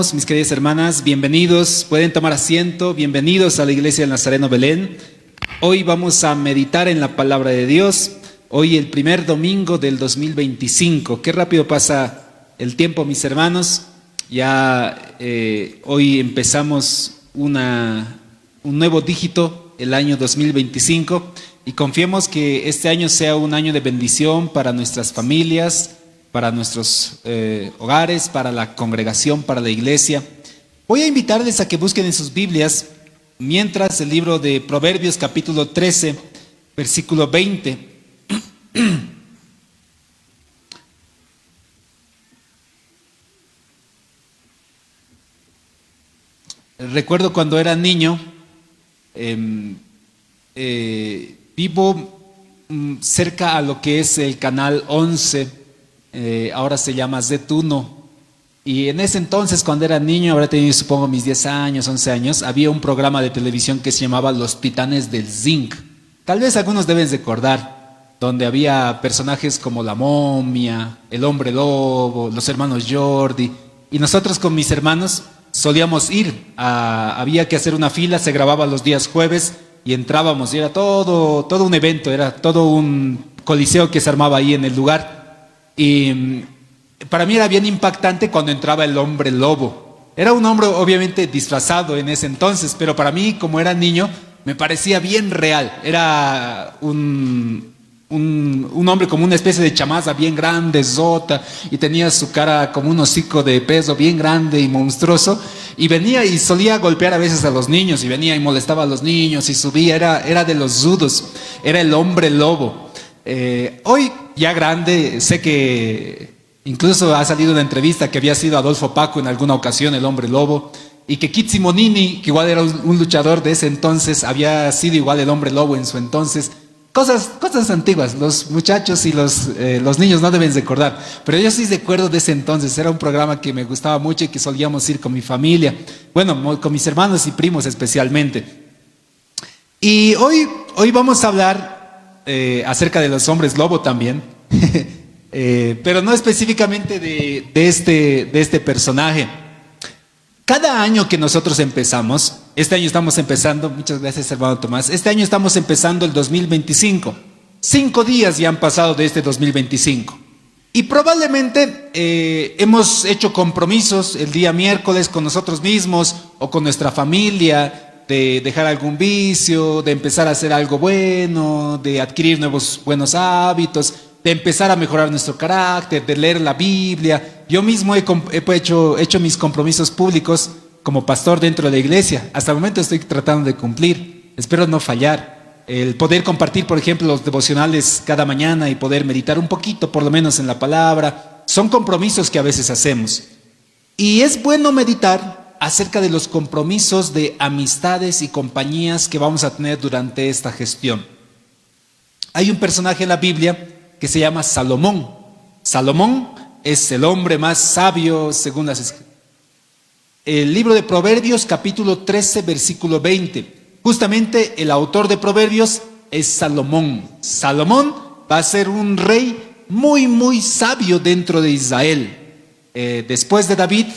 Mis queridas hermanas, bienvenidos, pueden tomar asiento, bienvenidos a la Iglesia del Nazareno Belén. Hoy vamos a meditar en la palabra de Dios, hoy el primer domingo del 2025. Qué rápido pasa el tiempo, mis hermanos. Ya hoy empezamos un nuevo dígito, el año 2025, y confiemos que este año sea un año de bendición para nuestras familias, para nuestros hogares, para la congregación, para la iglesia. Voy a invitarles a que busquen en sus Biblias, mientras el libro de Proverbios capítulo 13, versículo 20. Recuerdo cuando era niño, vivo cerca a lo que es el canal 11, ahora se llama Z1, y en ese entonces, cuando era niño, ahora tenía supongo mis 10 años, 11 años, había un programa de televisión que se llamaba Los Titanes del Zinc. Tal vez algunos deben recordar, donde había personajes como la momia, el hombre lobo, los hermanos Jordi, y nosotros con mis hermanos solíamos ir, había que hacer una fila, se grababa los días jueves y entrábamos, y era todo un evento, era todo un coliseo que se armaba ahí en el lugar. Y para mí era bien impactante cuando entraba el hombre lobo. Era un hombre obviamente disfrazado en ese entonces, pero para mí, como era niño, me parecía bien real. Era un hombre como una especie de chamaza bien grande, zota, y tenía su cara como un hocico de peso bien grande y monstruoso, y venía y solía golpear a veces a los niños, y venía y molestaba a los niños, y subía, era de los rudos, era el hombre lobo. Hoy, ya grande, sé que incluso ha salido una entrevista que había sido Adolfo Paco en alguna ocasión, el hombre lobo, y que Kit Simonini, que igual era un luchador de ese entonces, había sido igual el hombre lobo en su entonces. Cosas antiguas, los muchachos y los niños no deben recordar, pero yo sí recuerdo de ese entonces. Era un programa que me gustaba mucho y que solíamos ir con mi familia, bueno, con mis hermanos y primos especialmente. Y hoy vamos a hablar acerca de los hombres lobo también, pero no específicamente de este personaje. Cada año que nosotros empezamos, este año estamos empezando, muchas gracias hermano Tomás, este año estamos empezando el 2025, 5 días ya han pasado de este 2025, y probablemente hemos hecho compromisos el día miércoles con nosotros mismos o con nuestra familia, de dejar algún vicio, de empezar a hacer algo bueno, de adquirir nuevos buenos hábitos, de empezar a mejorar nuestro carácter, de leer la Biblia. Yo mismo he hecho mis compromisos públicos como pastor dentro de la iglesia. Hasta el momento estoy tratando de cumplir, espero no fallar. El poder compartir, por ejemplo, los devocionales cada mañana y poder meditar un poquito, por lo menos en la palabra, son compromisos que a veces hacemos. Y es bueno meditar acerca de los compromisos de amistades y compañías que vamos a tener durante esta gestión. Hay un personaje en la Biblia que se llama Salomón. Salomón es el hombre más sabio según las Escrituras. El libro de Proverbios, capítulo 13, versículo 20. Justamente el autor de Proverbios es Salomón. Salomón va a ser un rey muy sabio dentro de Israel. Después de David,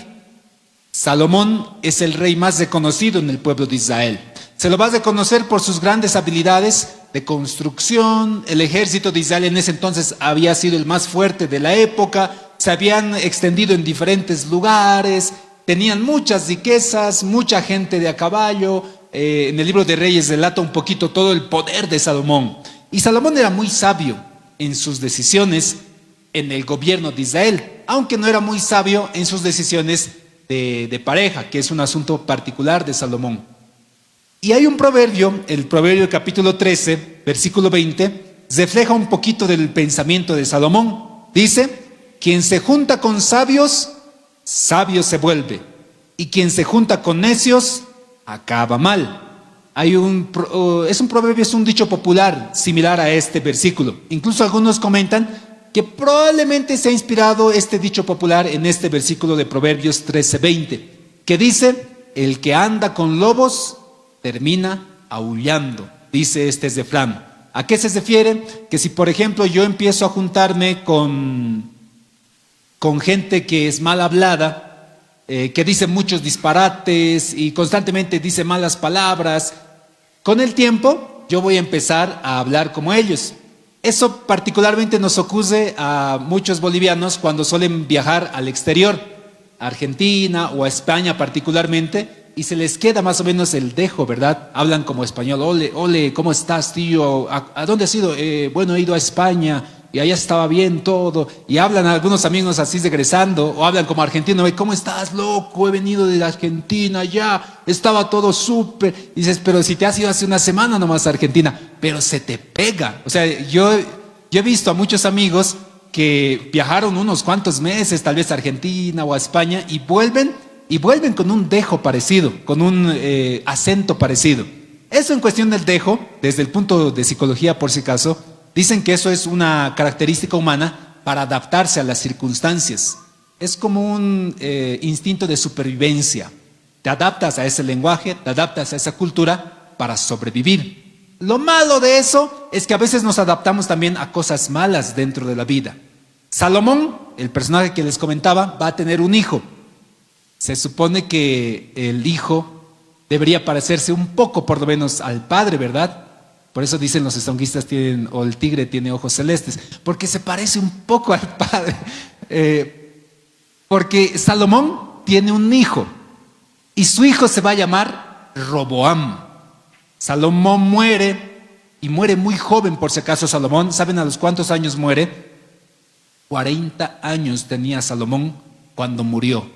Salomón es el rey más reconocido en el pueblo de Israel. Se lo va a reconocer por sus grandes habilidades de construcción. El ejército de Israel en ese entonces había sido el más fuerte de la época, se habían extendido en diferentes lugares, tenían muchas riquezas, mucha gente de a caballo. En el libro de Reyes relata un poquito todo el poder de Salomón. Y Salomón era muy sabio en sus decisiones en el gobierno de Israel, aunque no era muy sabio en sus decisiones de pareja, que es un asunto particular de Salomón. Y hay un proverbio, el proverbio capítulo 13, versículo 20, refleja un poquito del pensamiento de Salomón. Dice: quien se junta con sabios, sabio se vuelve, y quien se junta con necios, acaba mal. Es un proverbio, es un dicho popular similar a este versículo. Incluso algunos comentan que probablemente se ha inspirado este dicho popular en este versículo de Proverbios 13:20, que dice: el que anda con lobos termina aullando, dice este refrán. ¿A qué se refiere? Que si por ejemplo yo empiezo a juntarme con gente que es mal hablada, que dice muchos disparates y constantemente dice malas palabras. Con el tiempo yo voy a empezar a hablar como ellos. Eso particularmente nos ocurre a muchos bolivianos cuando suelen viajar al exterior, a Argentina o a España particularmente, y se les queda más o menos el dejo, ¿verdad? Hablan como español: ole, ole, ¿cómo estás, tío? ¿A dónde has ido? Bueno, he ido a España y allá estaba bien todo. Y hablan a algunos amigos así regresando, o hablan como argentino: ¿cómo estás, loco? He venido de la Argentina, ya estaba todo súper. Y dices: pero si te has ido hace una semana nomás a Argentina. Pero se te pega. O sea, yo he visto a muchos amigos que viajaron unos cuantos meses, tal vez a Argentina o a España, y vuelven con un dejo parecido, con un acento parecido. Eso en cuestión del dejo, desde el punto de psicología por si acaso, dicen que eso es una característica humana para adaptarse a las circunstancias. Es como un instinto de supervivencia. Te adaptas a ese lenguaje, te adaptas a esa cultura para sobrevivir. Lo malo de eso es que a veces nos adaptamos también a cosas malas dentro de la vida. Salomón, el personaje que les comentaba, va a tener un hijo. Se supone que el hijo debería parecerse un poco, por lo menos, al padre, ¿verdad? Por eso dicen los estonguistas o el tigre tiene ojos celestes, porque se parece un poco al padre. Porque Salomón tiene un hijo y su hijo se va a llamar Roboam. Salomón muere, y muere muy joven, por si acaso. Salomón, ¿saben a los cuántos años muere? 40 años tenía Salomón cuando murió.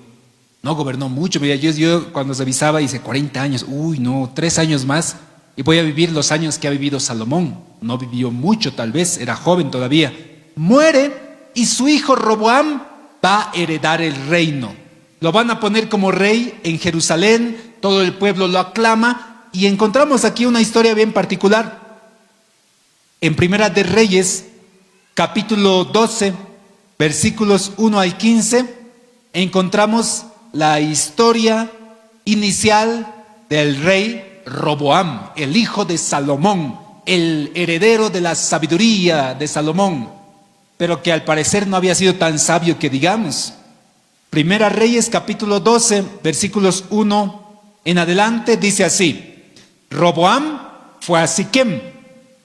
No gobernó mucho. Mira, yo cuando revisaba dice 40 años. Uy, no, 3 años más y voy a vivir los años que ha vivido Salomón. No vivió mucho, tal vez, era joven todavía. Muere y su hijo Roboam va a heredar el reino. Lo van a poner como rey en Jerusalén, todo el pueblo lo aclama, y encontramos aquí una historia bien particular. En Primera de Reyes, capítulo 12, versículos 1 al 15, encontramos la historia inicial del rey Roboam, el hijo de Salomón, el heredero de la sabiduría de Salomón, pero que al parecer no había sido tan sabio que digamos. Primera Reyes capítulo 12, versículos 1 en adelante, dice así: Roboam fue a Siquem,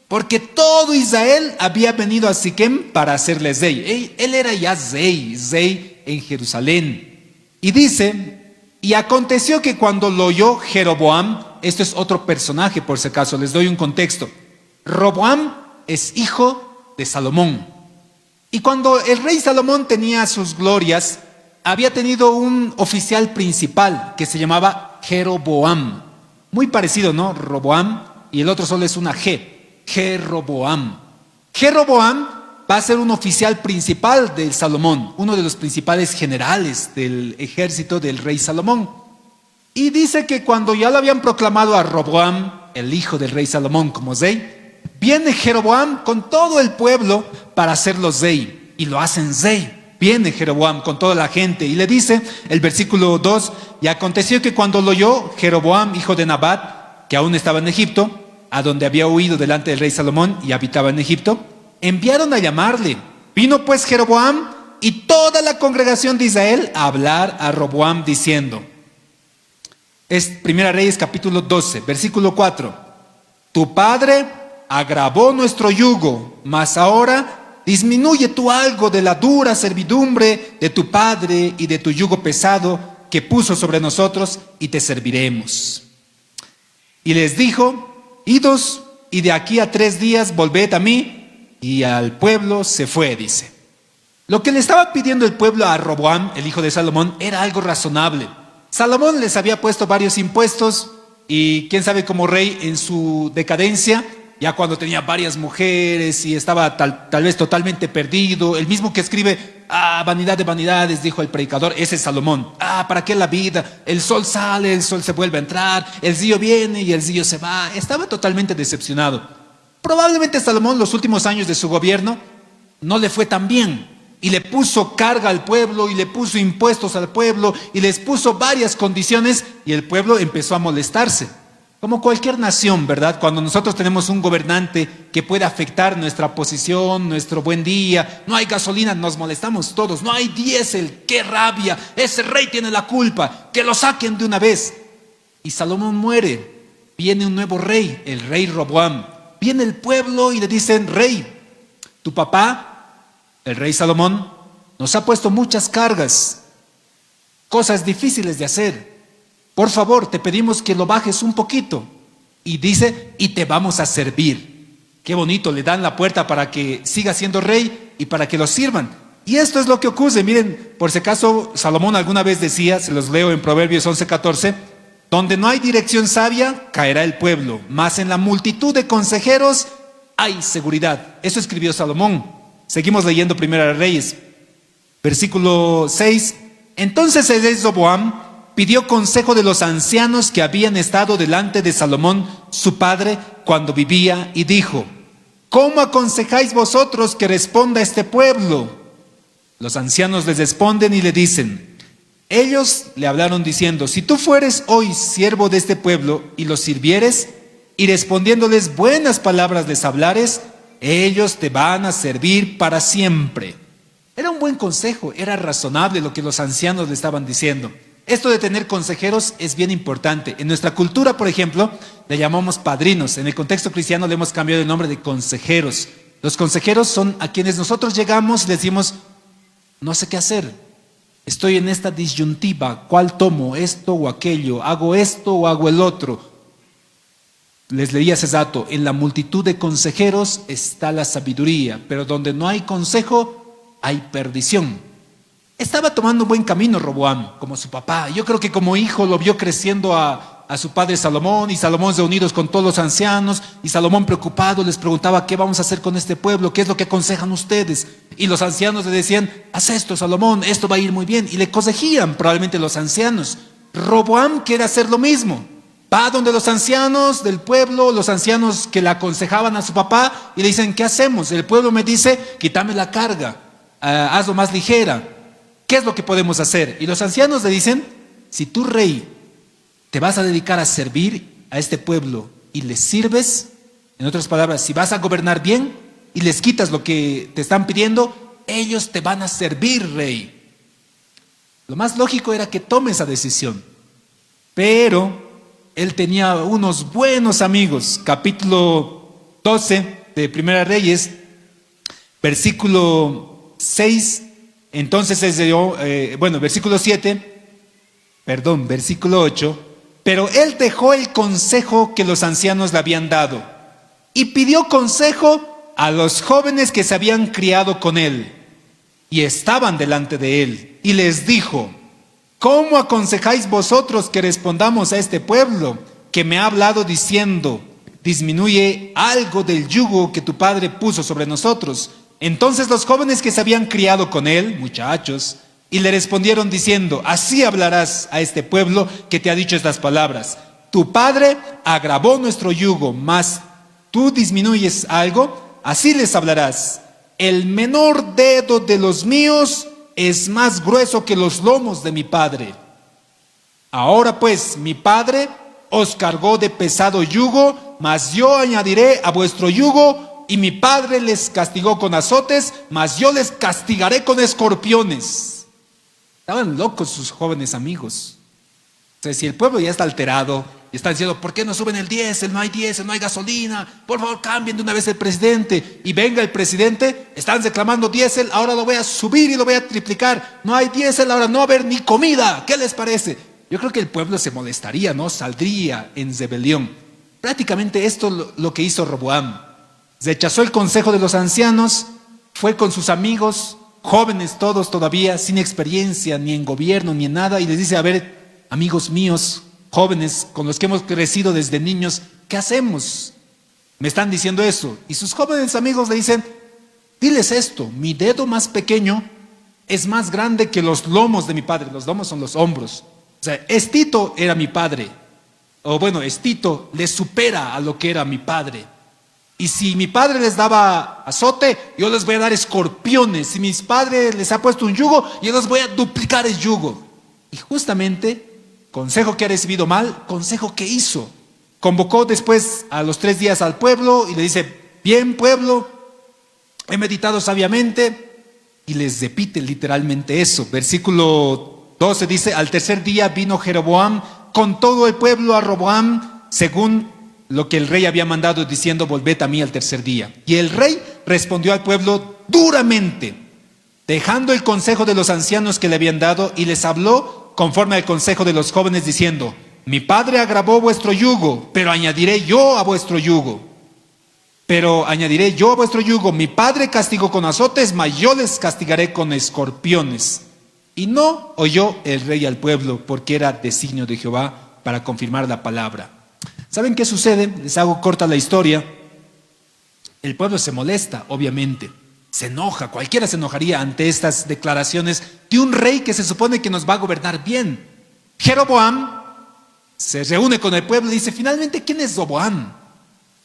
porque todo Israel había venido a Siquem para hacerle rey. Él era ya rey en Jerusalén. Y dice: y aconteció que cuando lo oyó Jeroboam, esto es otro personaje por si acaso, les doy un contexto. Roboam es hijo de Salomón. Y cuando el rey Salomón tenía sus glorias, había tenido un oficial principal que se llamaba Jeroboam. Muy parecido, ¿no? Roboam, y el otro solo es una G. Jeroboam. Jeroboam va a ser un oficial principal del Salomón, uno de los principales generales del ejército del rey Salomón. Y dice que cuando ya lo habían proclamado a Roboam, el hijo del rey Salomón, como rey, viene Jeroboam con todo el pueblo para hacerlo rey, y lo hacen rey. Viene Jeroboam con toda la gente y le dice, el versículo 2, y aconteció que cuando lo oyó Jeroboam, hijo de Nabat, que aún estaba en Egipto, a donde había huido delante del rey Salomón y habitaba en Egipto, enviaron a llamarle. Vino pues Jeroboam y toda la congregación de Israel a hablar a Roboam diciendo, es Primera Reyes capítulo 12, versículo 4, tu padre agravó nuestro yugo, mas ahora disminuye tú algo de la dura servidumbre de tu padre y de tu yugo pesado que puso sobre nosotros, y te serviremos. Y les dijo, idos, y de aquí a 3 días volved a mí. Y al pueblo se fue, dice. Lo que le estaba pidiendo el pueblo a Roboam, el hijo de Salomón, era algo razonable. Salomón les había puesto varios impuestos, y quién sabe, como rey en su decadencia, ya cuando tenía varias mujeres y estaba tal vez totalmente perdido, el mismo que escribe, vanidad de vanidades, dijo el predicador, ese es Salomón. ¿Para qué la vida? El sol sale, el sol se vuelve a entrar, el río viene y el río se va. Estaba totalmente decepcionado. Probablemente Salomón, los últimos años de su gobierno, no le fue tan bien, y le puso carga al pueblo, y le puso impuestos al pueblo, y les puso varias condiciones, y el pueblo empezó a molestarse. Como cualquier nación, ¿verdad? Cuando nosotros tenemos un gobernante que puede afectar nuestra posición, nuestro buen día, no hay gasolina, nos molestamos todos, no hay diésel, qué rabia, ese rey tiene la culpa, que lo saquen de una vez. Y Salomón muere, viene un nuevo rey, el rey Roboam. Viene el pueblo y le dicen, rey, tu papá, el rey Salomón, nos ha puesto muchas cargas, cosas difíciles de hacer. Por favor, te pedimos que lo bajes un poquito. Y dice, y te vamos a servir. Qué bonito, le dan la puerta para que siga siendo rey y para que lo sirvan. Y esto es lo que ocurre. Miren, por si acaso Salomón alguna vez decía, se los leo en Proverbios 11:14, donde no hay dirección sabia, caerá el pueblo, mas en la multitud de consejeros hay seguridad. Eso escribió Salomón. Seguimos leyendo Primera de Reyes, versículo 6. Entonces el rey Roboam pidió consejo de los ancianos que habían estado delante de Salomón, su padre, cuando vivía, y dijo, ¿cómo aconsejáis vosotros que responda este pueblo? Los ancianos les responden y le dicen, ellos le hablaron diciendo, si tú fueres hoy siervo de este pueblo y los sirvieres, y respondiéndoles buenas palabras les hablares, ellos te van a servir para siempre. Era un buen consejo, era razonable lo que los ancianos le estaban diciendo. Esto de tener consejeros es bien importante. En nuestra cultura, por ejemplo, le llamamos padrinos. En el contexto cristiano le hemos cambiado el nombre de consejeros. Los consejeros son a quienes nosotros llegamos y les decimos, no sé qué hacer. Estoy en esta disyuntiva, ¿cuál tomo? ¿Esto o aquello? ¿Hago esto o hago el otro? Les leía ese dato, en la multitud de consejeros está la sabiduría, pero donde no hay consejo, hay perdición. Estaba tomando un buen camino Roboam, como su papá. Yo creo que como hijo lo vio creciendo a su padre Salomón, y Salomón reunidos con todos los ancianos, y Salomón preocupado les preguntaba, ¿qué vamos a hacer con este pueblo? ¿Qué es lo que aconsejan ustedes? Y los ancianos le decían, haz esto Salomón, esto va a ir muy bien. Y le consejían probablemente los ancianos. Roboam quiere hacer lo mismo. Va donde los ancianos del pueblo, los ancianos que le aconsejaban a su papá, y le dicen, ¿qué hacemos? El pueblo me dice, quítame la carga, hazlo más ligera. ¿Qué es lo que podemos hacer? Y los ancianos le dicen, si tú rey te vas a dedicar a servir a este pueblo y les sirves, en otras palabras, si vas a gobernar bien y les quitas lo que te están pidiendo, ellos te van a servir, rey. Lo más lógico era que tome esa decisión. Pero él tenía unos buenos amigos. Capítulo 12 de Primera Reyes, versículo 6. Entonces versículo 8, pero él dejó el consejo que los ancianos le habían dado y pidió consejo a los jóvenes que se habían criado con él y estaban delante de él, y les dijo, ¿cómo aconsejáis vosotros que respondamos a este pueblo que me ha hablado diciendo, disminuye algo del yugo que tu padre puso sobre nosotros? Entonces los jóvenes que se habían criado con él, muchachos, y le respondieron diciendo, así hablarás a este pueblo que te ha dicho estas palabras. Tu padre agravó nuestro yugo, mas tú disminuyes algo, así les hablarás. El menor dedo de los míos es más grueso que los lomos de mi padre. Ahora pues, mi padre os cargó de pesado yugo, mas yo añadiré a vuestro yugo. Y mi padre les castigó con azotes, mas yo les castigaré con escorpiones. Estaban locos sus jóvenes amigos. O sea, si el pueblo ya está alterado y están diciendo, ¿por qué no suben el diésel? No hay diésel, no hay gasolina. Por favor, cambien de una vez el presidente. Y venga el presidente, están reclamando diésel, ahora lo voy a subir y lo voy a triplicar. No hay diésel, ahora no va a haber ni comida. ¿Qué les parece? Yo creo que el pueblo se molestaría, ¿no? Saldría en rebelión. Prácticamente esto lo que hizo Roboam. Rechazó el consejo de los ancianos, fue con sus amigos, jóvenes todos todavía, sin experiencia, ni en gobierno, ni en nada, y les dice, a ver, amigos míos, jóvenes, con los que hemos crecido desde niños, ¿qué hacemos? Me están diciendo eso. Y sus jóvenes amigos le dicen, diles esto, mi dedo más pequeño es más grande que los lomos de mi padre. Los lomos son los hombros. O sea, Estito era mi padre. O bueno, Estito le supera a lo que era mi padre. Y si mi padre les daba azote, yo les voy a dar escorpiones. Si mis padres les ha puesto un yugo, yo les voy a duplicar el yugo. Y justamente, consejo que ha recibido mal, consejo que hizo. convocó después a los 3 días al pueblo y le dice, bien pueblo, he meditado sabiamente, y les repite literalmente eso. Versículo 12 dice, al tercer día vino Jeroboam con todo el pueblo a Roboam, según lo que el rey había mandado, diciendo, volved a mí al tercer día. Y el rey respondió al pueblo duramente, dejando el consejo de los ancianos que le habían dado, y les habló conforme al consejo de los jóvenes, diciendo, mi padre agravó vuestro yugo, pero añadiré yo a vuestro yugo. Mi padre castigó con azotes, mas yo les castigaré con escorpiones. Y no oyó el rey al pueblo, porque era designio de Jehová para confirmar la palabra. ¿Saben qué sucede? Les hago corta la historia. El pueblo se molesta, obviamente. Se enoja, cualquiera se enojaría ante estas declaraciones de un rey que se supone que nos va a gobernar bien. Jeroboam se reúne con el pueblo y dice, finalmente, ¿quién es Roboam?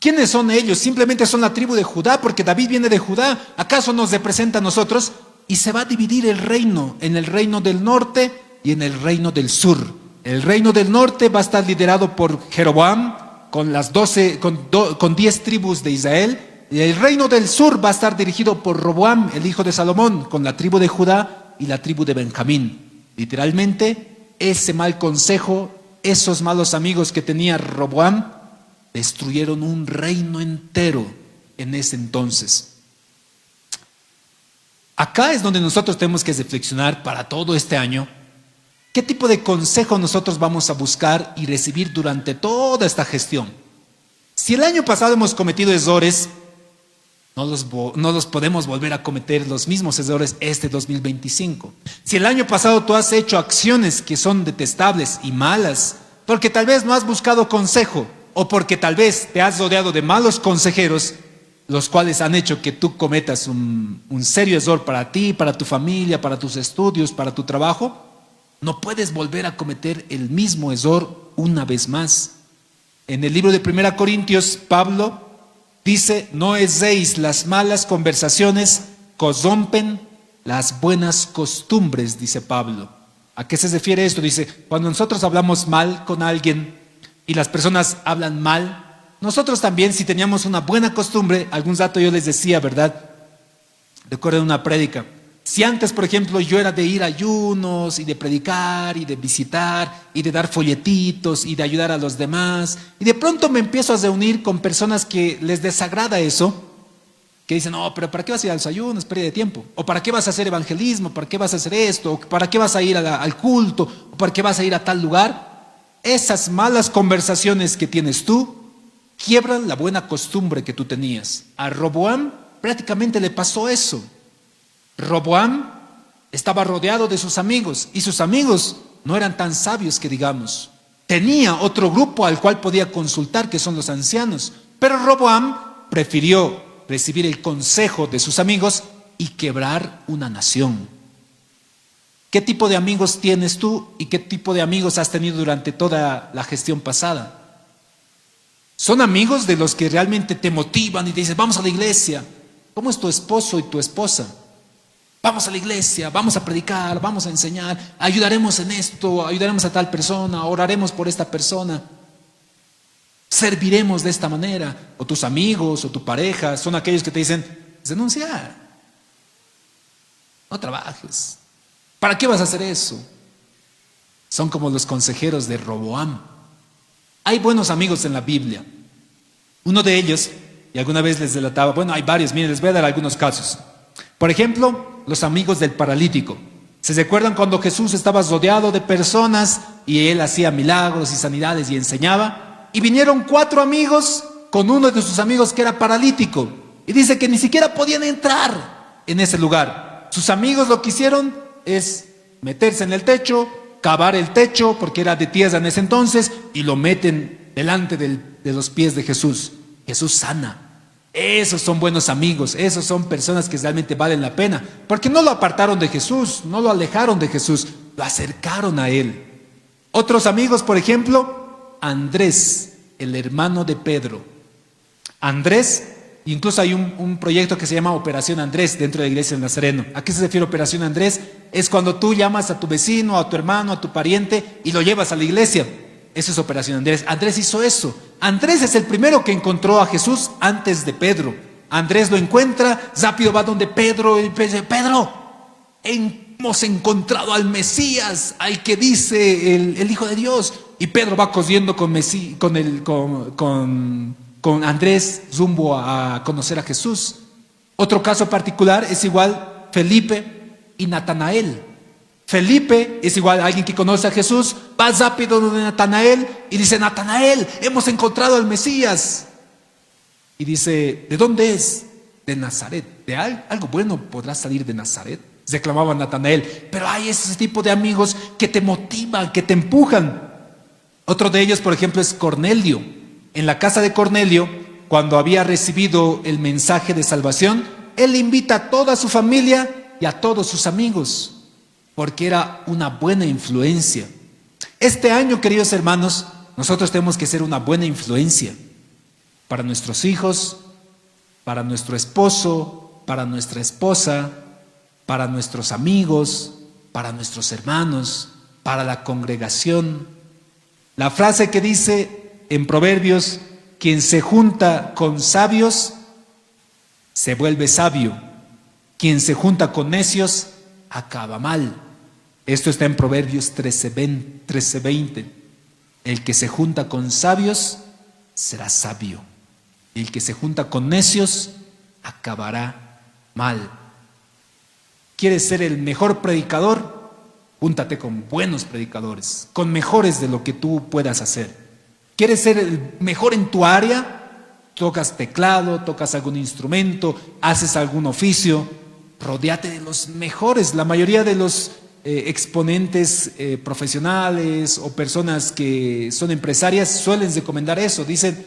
¿Quiénes son ellos? Simplemente son la tribu de Judá, porque David viene de Judá. ¿Acaso nos representa a nosotros? Y se va a dividir el reino, en el reino del norte y en el reino del sur. El reino del norte va a estar liderado por Jeroboam, con las 10 tribus de Israel. Y el reino del sur va a estar dirigido por Roboam, el hijo de Salomón, con la tribu de Judá y la tribu de Benjamín. Literalmente, ese mal consejo, esos malos amigos que tenía Roboam, destruyeron un reino entero en ese entonces. Acá es donde nosotros tenemos que reflexionar para todo este año. ¿Qué tipo de consejo nosotros vamos a buscar y recibir durante toda esta gestión? Si el año pasado hemos cometido errores, no los podemos volver a cometer los mismos errores este 2025. Si el año pasado tú has hecho acciones que son detestables y malas, porque tal vez no has buscado consejo, o porque tal vez te has rodeado de malos consejeros, los cuales han hecho que tú cometas un serio error para ti, para tu familia, para tus estudios, para tu trabajo, no puedes volver a cometer el mismo error una vez más. En el libro de 1 Corintios, Pablo dice, no erréis, las malas conversaciones corrompen las buenas costumbres, dice Pablo. ¿A qué se refiere esto? Dice, cuando nosotros hablamos mal con alguien y las personas hablan mal, nosotros también, si teníamos una buena costumbre, algún rato yo les decía, ¿verdad? Recuerdo una prédica. Si antes, por ejemplo, yo era de ir a ayunos y de predicar y de visitar y de dar folletitos y de ayudar a los demás, y de pronto me empiezo a reunir con personas que les desagrada eso, que dicen, no, pero ¿para qué vas a ir a los ayunos? Pérdida de tiempo. O ¿para qué vas a hacer evangelismo? ¿Para qué vas a hacer esto? ¿O ¿para qué vas a ir al culto? ¿O para qué vas a ir a tal lugar? Esas malas conversaciones que tienes tú quiebran la buena costumbre que tú tenías. A Roboam prácticamente le pasó eso. Roboam estaba rodeado de sus amigos y sus amigos no eran tan sabios que digamos. Tenía otro grupo al cual podía consultar, que son los ancianos, pero Roboam prefirió recibir el consejo de sus amigos y quebrar una nación. ¿Qué tipo de amigos tienes tú y qué tipo de amigos has tenido durante toda la gestión pasada? ¿Son amigos de los que realmente te motivan y te dicen, vamos a la iglesia? ¿Cómo es tu esposo y tu esposa? Vamos a la iglesia, vamos a predicar, vamos a enseñar, ayudaremos en esto, ayudaremos a tal persona, oraremos por esta persona, serviremos de esta manera. O tus amigos o tu pareja son aquellos que te dicen, renuncia, no trabajes, ¿para qué vas a hacer eso? Son como los consejeros de Roboam. Hay buenos amigos en la Biblia. Uno de ellos, y alguna vez les delataba, bueno, hay varios, miren, les voy a dar algunos casos. Por ejemplo, los amigos del paralítico. ¿Se recuerdan cuando Jesús estaba rodeado de personas y él hacía milagros y sanidades y enseñaba? Y vinieron 4 amigos con uno de sus amigos que era paralítico. Y dice que ni siquiera podían entrar en ese lugar. Sus amigos lo que hicieron es meterse en el techo, cavar el techo, porque era de tierra en ese entonces, y lo meten delante de los pies de Jesús. Jesús sana. Esos son buenos amigos, esos son personas que realmente valen la pena, porque no lo apartaron de Jesús, no lo alejaron de Jesús, lo acercaron a Él. Otros amigos, por ejemplo, Andrés, el hermano de Pedro. Andrés, incluso hay un proyecto que se llama Operación Andrés dentro de la iglesia del Nazareno. ¿A qué se refiere Operación Andrés? Es cuando tú llamas a tu vecino, a tu hermano, a tu pariente y lo llevas a la iglesia. Eso es Operación Andrés. Andrés hizo eso. Andrés es el primero que encontró a Jesús antes de Pedro. Andrés lo encuentra, rápido va donde Pedro y dice, Pedro, hemos encontrado al Mesías, al que dice el Hijo de Dios. Y Pedro va corriendo con Andrés rumbo a conocer a Jesús. Otro caso particular es igual Felipe y Natanael. Felipe es igual a alguien que conoce a Jesús, va rápido donde Natanael y dice, Natanael, hemos encontrado al Mesías. Y dice, ¿de dónde es? De Nazaret. ¿De algo bueno podrá salir de Nazaret? Reclamaba Natanael. Pero hay ese tipo de amigos que te motivan, que te empujan. Otro de ellos, por ejemplo, es Cornelio. En la casa de Cornelio, cuando había recibido el mensaje de salvación, él invita a toda su familia y a todos sus amigos, porque era una buena influencia. Este año, queridos hermanos, nosotros tenemos que ser una buena influencia para nuestros hijos, para nuestro esposo, para nuestra esposa, para nuestros amigos, para nuestros hermanos, para la congregación. La frase que dice en Proverbios, quien se junta con sabios, se vuelve sabio. Quien se junta con necios, acaba mal. Esto está en Proverbios 13:20. El que se junta con sabios, será sabio. El que se junta con necios, acabará mal. ¿Quieres ser el mejor predicador? Júntate con buenos predicadores, con mejores de lo que tú puedas hacer. ¿Quieres ser el mejor en tu área? Tocas teclado, tocas algún instrumento, haces algún oficio. Rodéate de los mejores. La mayoría de los exponentes profesionales o personas que son empresarias suelen recomendar eso. Dicen,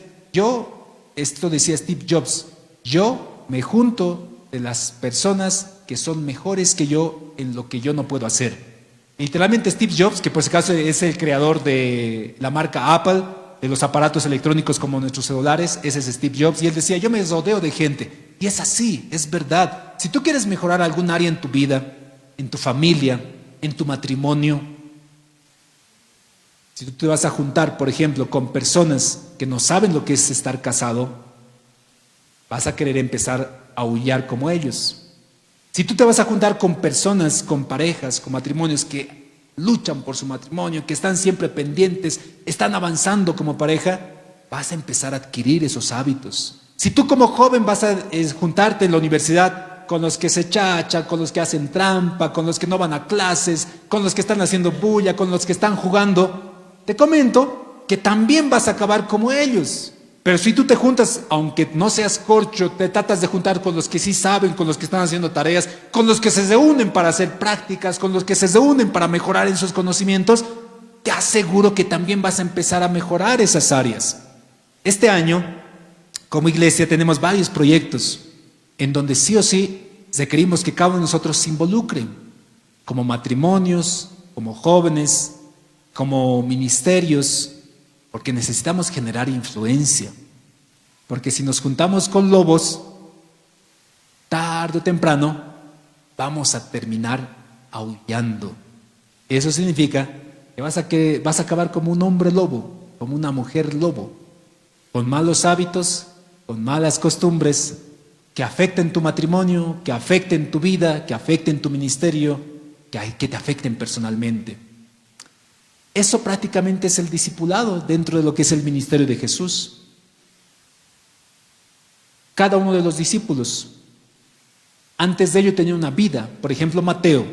esto decía Steve Jobs, yo me junto de las personas que son mejores que yo en lo que yo no puedo hacer. Literalmente Steve Jobs, que por si acaso es el creador de la marca Apple, de los aparatos electrónicos como nuestros celulares, ese es Steve Jobs, y él decía, yo me rodeo de gente. Y es así, es verdad. Si tú quieres mejorar algún área en tu vida, en tu familia, en tu matrimonio, si tú te vas a juntar, por ejemplo, con personas que no saben lo que es estar casado, vas a querer empezar a aullar como ellos. Si tú te vas a juntar con personas, con parejas, con matrimonios que luchan por su matrimonio, que están siempre pendientes, están avanzando como pareja, vas a empezar a adquirir esos hábitos. Si tú como joven vas a juntarte en la universidad con los que se chachan, con los que hacen trampa, con los que no van a clases, con los que están haciendo bulla, con los que están jugando, te comento que también vas a acabar como ellos. Pero si tú te juntas, aunque no seas corcho, te tratas de juntar con los que sí saben, con los que están haciendo tareas, con los que se reúnen para hacer prácticas, con los que se reúnen para mejorar en sus conocimientos, te aseguro que también vas a empezar a mejorar esas áreas. Este año, como iglesia, tenemos varios proyectos en donde sí o sí requerimos que cada uno de nosotros se involucre, como matrimonios, como jóvenes, como ministerios, porque necesitamos generar influencia. Porque si nos juntamos con lobos, tarde o temprano vamos a terminar aullando. Eso significa que vas a acabar como un hombre lobo, como una mujer lobo, con malos hábitos, con malas costumbres, que afecten tu matrimonio, que afecten tu vida, que afecten tu ministerio, que te afecten personalmente. Eso prácticamente es el discipulado dentro de lo que es el ministerio de Jesús. Cada uno de los discípulos, antes de ello tenía una vida. Por ejemplo, Mateo.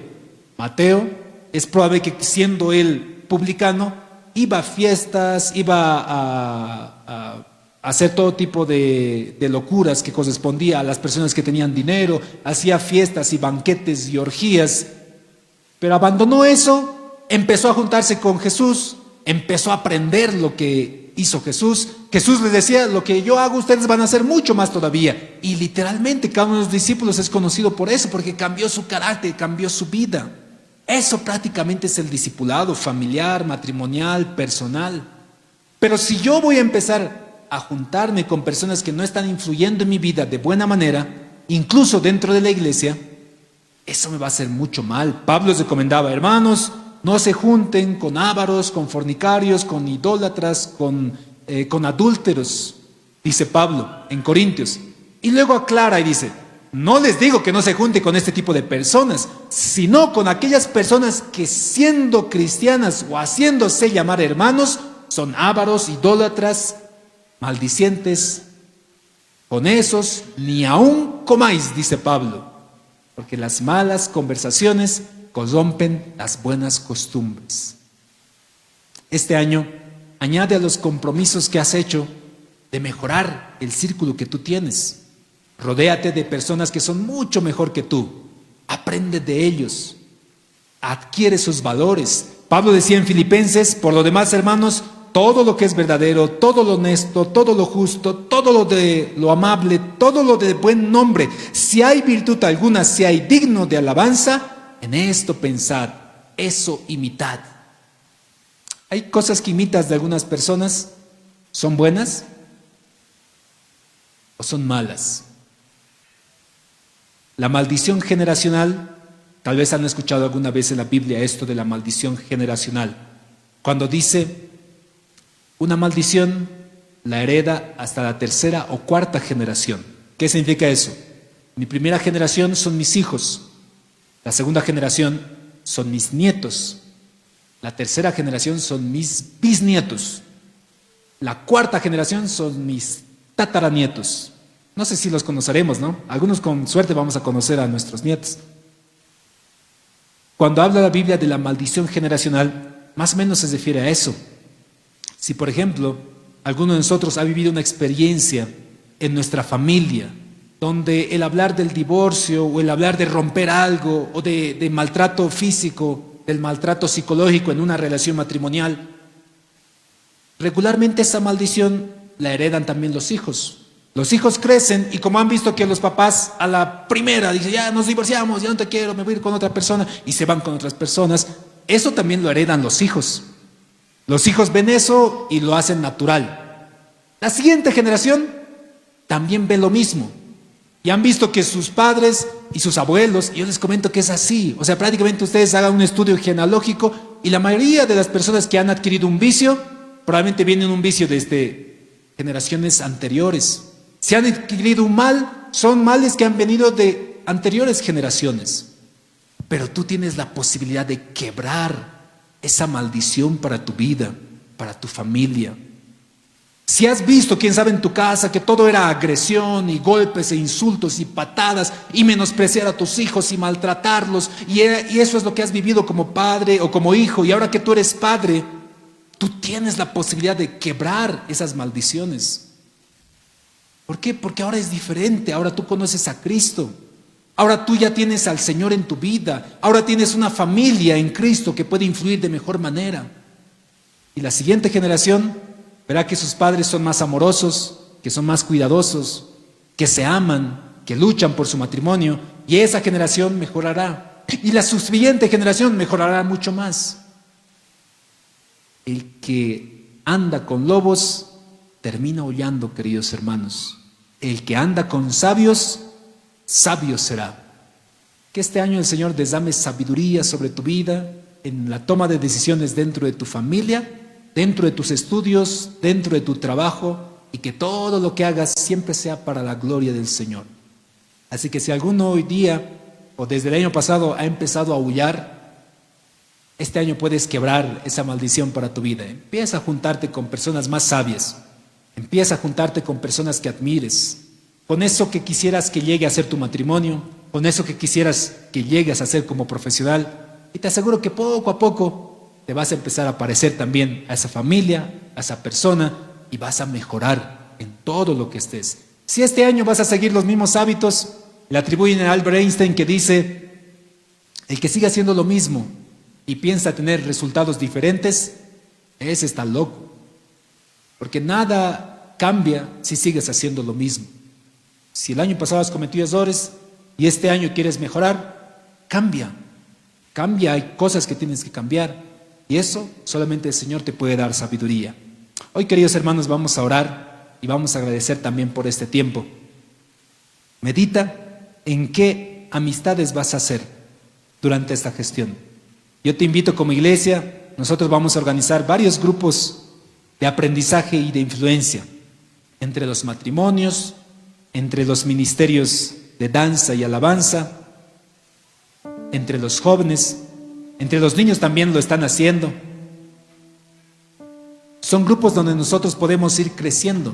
Mateo es probable que siendo él publicano, iba a fiestas, iba a hacer todo tipo de locuras que correspondía a las personas que tenían dinero, hacía fiestas y banquetes y orgías, pero abandonó eso. Empezó a juntarse con Jesús, empezó a aprender lo que hizo Jesús. Jesús les decía, lo que yo hago ustedes van a hacer mucho más todavía. Y literalmente cada uno de los discípulos es conocido por eso, porque cambió su carácter, cambió su vida. Eso prácticamente es el discipulado familiar, matrimonial, personal. Pero si yo voy a empezar a juntarme con personas que no están influyendo en mi vida de buena manera, incluso dentro de la iglesia, eso me va a hacer mucho mal. Pablo les recomendaba, hermanos, no se junten con ávaros, con fornicarios, con idólatras, con adúlteros, dice Pablo en Corintios. Y luego aclara y dice, no les digo que no se junte con este tipo de personas, sino con aquellas personas que siendo cristianas o haciéndose llamar hermanos, son ávaros, idólatras, maldicientes. Con esos ni aún comáis, dice Pablo, porque las malas conversaciones corrompen las buenas costumbres. Este año, añade a los compromisos que has hecho de mejorar el círculo que tú tienes. Rodéate de personas que son mucho mejor que tú. Aprende de ellos. Adquiere sus valores. Pablo decía en Filipenses, por lo demás, hermanos, todo lo que es verdadero, todo lo honesto, todo lo justo, todo lo amable, todo lo de buen nombre, si hay virtud alguna, si hay digno de alabanza, en esto pensad, eso imitad. Hay cosas que imitas de algunas personas, ¿son buenas o son malas? La maldición generacional, tal vez han escuchado alguna vez en la Biblia esto de la maldición generacional, cuando dice, una maldición la hereda hasta la tercera o cuarta generación. ¿Qué significa eso? Mi primera generación son mis hijos, la segunda generación son mis nietos, la tercera generación son mis bisnietos, la cuarta generación son mis tataranietos. No sé si los conoceremos, ¿no? Algunos con suerte vamos a conocer a nuestros nietos. Cuando habla la Biblia de la maldición generacional, más o menos se refiere a eso. Si, por ejemplo, alguno de nosotros ha vivido una experiencia en nuestra familia, donde el hablar del divorcio o el hablar de romper algo o de maltrato físico, del maltrato psicológico en una relación matrimonial, regularmente esa maldición la heredan también los hijos. Los hijos crecen y como han visto que los papás a la primera dicen, ya nos divorciamos, ya no te quiero, me voy a ir con otra persona, y se van con otras personas, eso también lo heredan los hijos. Los hijos ven eso y lo hacen natural. La siguiente generación también ve lo mismo. Y han visto que sus padres y sus abuelos, y yo les comento que es así. O sea, prácticamente ustedes hagan un estudio genealógico y la mayoría de las personas que han adquirido un vicio, probablemente vienen un vicio desde generaciones anteriores. Si han adquirido un mal, son males que han venido de anteriores generaciones. Pero tú tienes la posibilidad de quebrar esa maldición para tu vida, para tu familia. Si has visto, quién sabe, en tu casa que todo era agresión y golpes e insultos y patadas y menospreciar a tus hijos y maltratarlos y eso es lo que has vivido como padre o como hijo, y ahora que tú eres padre, tú tienes la posibilidad de quebrar esas maldiciones. ¿Por qué? Porque ahora es diferente, ahora tú conoces a Cristo. Ahora tú ya tienes al Señor en tu vida. Ahora tienes una familia en Cristo que puede influir de mejor manera. Y la siguiente generación verá que sus padres son más amorosos, que son más cuidadosos, que se aman, que luchan por su matrimonio. Y esa generación mejorará. Y la siguiente generación mejorará mucho más. El que anda con lobos termina hollando, queridos hermanos. El que anda con sabios, sabio será. Que este año el Señor desame sabiduría sobre tu vida, en la toma de decisiones dentro de tu familia, dentro de tus estudios, dentro de tu trabajo, y que todo lo que hagas siempre sea para la gloria del Señor. Así que si alguno hoy día o desde el año pasado ha empezado a aullar, este año puedes quebrar esa maldición para tu vida. Empieza a juntarte con personas más sabias. Empieza a juntarte con personas que admires, con eso que quisieras que llegue a ser tu matrimonio, con eso que quisieras que llegues a ser como profesional. Y te aseguro que poco a poco te vas a empezar a parecer también a esa familia, a esa persona, y vas a mejorar en todo lo que estés. Si este año vas a seguir los mismos hábitos, le atribuyen a Albert Einstein que dice, el que siga haciendo lo mismo y piensa tener resultados diferentes, ese está loco. Porque nada cambia si sigues haciendo lo mismo. Si el año pasado has cometido errores y este año quieres mejorar, cambia. Cambia, hay cosas que tienes que cambiar. Y eso solamente el Señor te puede dar sabiduría. Hoy, queridos hermanos, vamos a orar y vamos a agradecer también por este tiempo. Medita en qué amistades vas a hacer durante esta gestión. Yo te invito como iglesia, nosotros vamos a organizar varios grupos de aprendizaje y de influencia entre los matrimonios, entre los ministerios de danza y alabanza, entre los jóvenes, entre los niños también lo están haciendo. Son grupos donde nosotros podemos ir creciendo.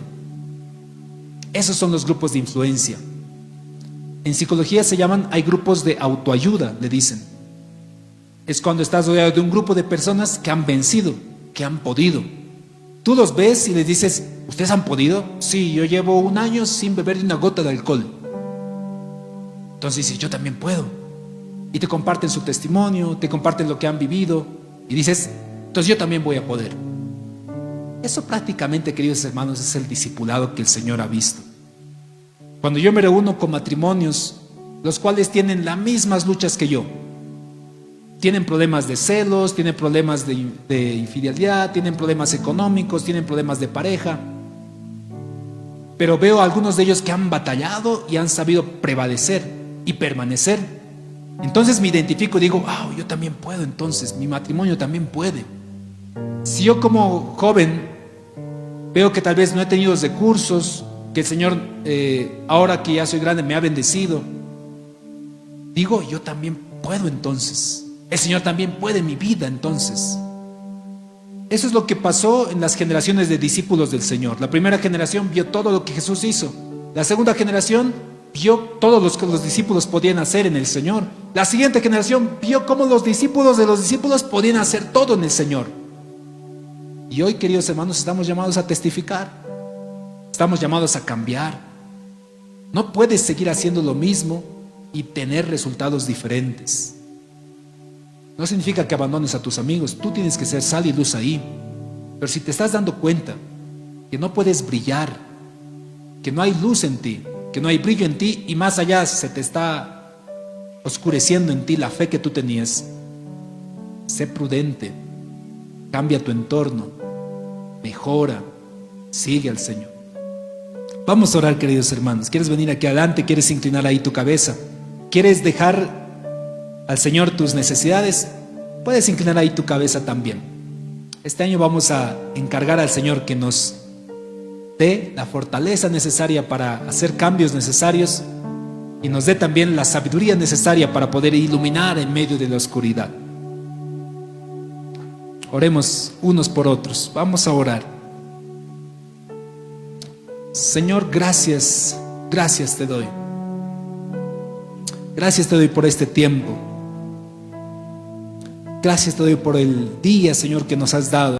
Esos son los grupos de influencia. En psicología se llaman, hay grupos de autoayuda, le dicen. Es cuando estás rodeado de un grupo de personas que han vencido, que han podido. Tú los ves y les dices, ¿ustedes han podido? Sí, yo llevo 1 año sin beber ni una gota de alcohol. Entonces dices, yo también puedo. Y te comparten su testimonio, te comparten lo que han vivido. Y dices, entonces yo también voy a poder. Eso prácticamente, queridos hermanos, es el discipulado que el Señor ha visto. Cuando yo me reúno con matrimonios, los cuales tienen las mismas luchas que yo, tienen problemas de celos, tienen problemas de infidelidad, tienen problemas económicos, tienen problemas de pareja, pero veo a algunos de ellos que han batallado y han sabido prevalecer y permanecer. Entonces me identifico y digo, wow, yo también puedo, entonces mi matrimonio también puede. Si yo como joven veo que tal vez no he tenido los recursos, que el Señor, ahora que ya soy grande, me ha bendecido, digo, yo también puedo entonces. El Señor también puede en mi vida entonces. Eso es lo que pasó en las generaciones de discípulos del Señor. La primera generación vio todo lo que Jesús hizo. La segunda generación vio todo lo que los discípulos podían hacer en el Señor. La siguiente generación vio cómo los discípulos de los discípulos podían hacer todo en el Señor. Y hoy, queridos hermanos, estamos llamados a testificar. Estamos llamados a cambiar. No puedes seguir haciendo lo mismo y tener resultados diferentes. No significa que abandones a tus amigos. Tú tienes que ser sal y luz ahí. Pero si te estás dando cuenta que no puedes brillar, que no hay luz en ti, que no hay brillo en ti, y más allá se te está oscureciendo en ti la fe que tú tenías, sé prudente, cambia tu entorno, mejora, sigue al Señor. Vamos a orar, queridos hermanos. ¿Quieres venir aquí adelante? ¿Quieres inclinar ahí tu cabeza? ¿Quieres dejar al Señor tus necesidades? Puedes inclinar ahí tu cabeza también. Este año vamos a encargar al Señor que nos dé la fortaleza necesaria para hacer cambios necesarios y nos dé también la sabiduría necesaria para poder iluminar en medio de la oscuridad. Oremos unos por otros. Vamos a orar. Señor, gracias, gracias te doy. Gracias te doy por este tiempo. Gracias te doy por el día, Señor, que nos has dado.